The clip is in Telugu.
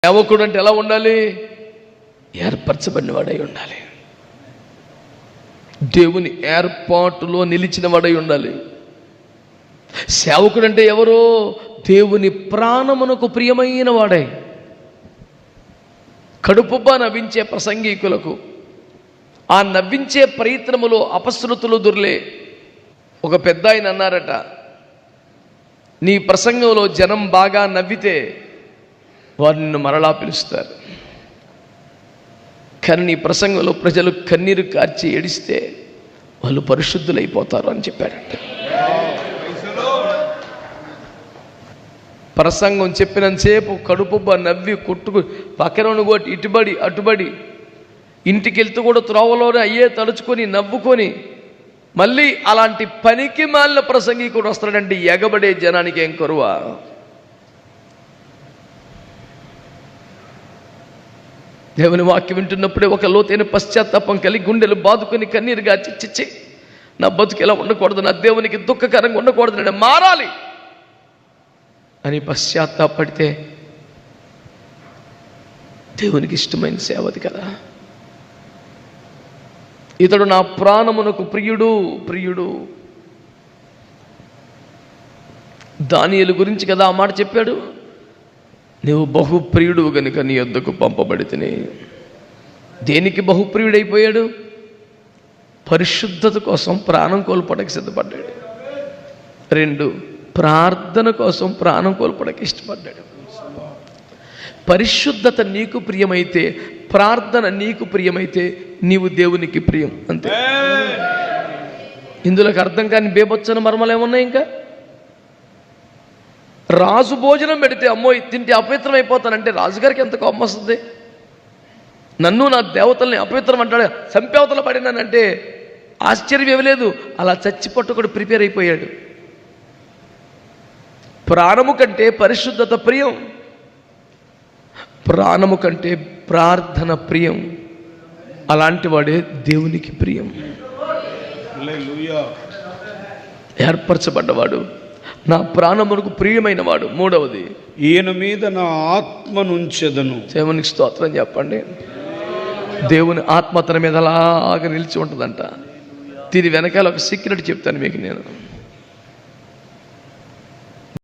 సేవకుడు అంటే ఎలా ఉండాలి? ఏర్పరచబడిన వాడై ఉండాలి. దేవుని ఏర్పాటులో నిలిచిన వాడై ఉండాలి. సేవకుడు అంటే ఎవరో? దేవుని ప్రాణమునకు ప్రియమైన వాడై, కడుపుబ్బా నవ్వించే ప్రసంగికులకు, ఆ నవ్వించే ప్రయత్నములో అపశృతులు దొర్లే. ఒక పెద్ద ఆయన అన్నారట, నీ ప్రసంగంలో జనం బాగా నవ్వితే వారు నిన్ను మరలా పిలుస్తారు, కానీ నీ ప్రసంగంలో ప్రజలు కన్నీరు కార్చి ఏడిస్తే వాళ్ళు పరిశుద్ధులైపోతారు అని చెప్పాడంట. ప్రసంగం చెప్పినంతసేపు కడుపుబ్బ నవ్వి కొట్టుకు పక్కన కొట్టి ఇటుబడి అటుబడి ఇంటికి వెళ్తూ కూడా త్రోవలోనే అయ్యే తలుచుకొని నవ్వుకొని మళ్ళీ అలాంటి పనికి మాలిన ప్రసంగికుడు వస్తాడంటే ఎగబడే జనానికి ఏం కరువా? దేవుని వాక్యం వింటున్నప్పుడే ఒక లోతైన పశ్చాత్తాపం కలిగి గుండెలు బాదుకొని కన్నీరుగా చిచ్చి నా బతుకు ఎలా ఉండకూడదు, నా దేవునికి దుఃఖకరంగా ఉండకూడదు, నేను మారాలి అని పశ్చాత్తాపడితే దేవునికి ఇష్టమైన సేవది కదా. ఇతడు నా ప్రాణమునకు ప్రియుడు ప్రియుడు. దానియేలు గురించి కదా ఆ మాట చెప్పాడు, నువ్వు బహుప్రియుడు గనుక నీ యొద్దకు పంపబడితిని. దేనికి బహుప్రియుడైపోయాడు? పరిశుద్ధత కోసం ప్రాణం కోల్పోవడానికి సిద్ధపడ్డాడు. 2, ప్రార్థన కోసం ప్రాణం కోల్పోవడానికి ఇష్టపడ్డాడు. పరిశుద్ధత నీకు ప్రియమైతే, ప్రార్థన నీకు ప్రియమైతే నీవు దేవునికి ప్రియం, అంతే. ఇందులోకి అర్థం కాని బేబొచ్చని మర్మలు ఏమున్నాయి? ఇంకా రాజు భోజనం పెడితే అమ్మో తింటే అపవిత్రం అయిపోతానంటే రాజుగారికి ఎంత కోపం వస్తుంది? నన్ను నా దేవతల్ని అపవిత్రం అంటాడు, సంపేవతలు పడినానంటే ఆశ్చర్యం ఇవ్వలేదు. అలా చచ్చిపట్టుకుని ప్రిపేర్ అయిపోయాడు. ప్రాణము కంటే పరిశుద్ధత ప్రియం, ప్రాణము కంటే ప్రార్థన ప్రియం. అలాంటి వాడే దేవునికి ప్రియం. ఏర్పరచబడ్డవాడు, నా ప్రాణమునకు ప్రియమైన వాడు. 3వది, ఈయన మీద నా ఆత్మనుంచెదను. దేవునికి స్తోత్రం చెప్పండి. దేవుని ఆత్మ తన మీద అలాగా నిలిచి ఉంటుందంట. దీని వెనకాల ఒక సీక్రెట్ చెప్తాను మీకు నేను.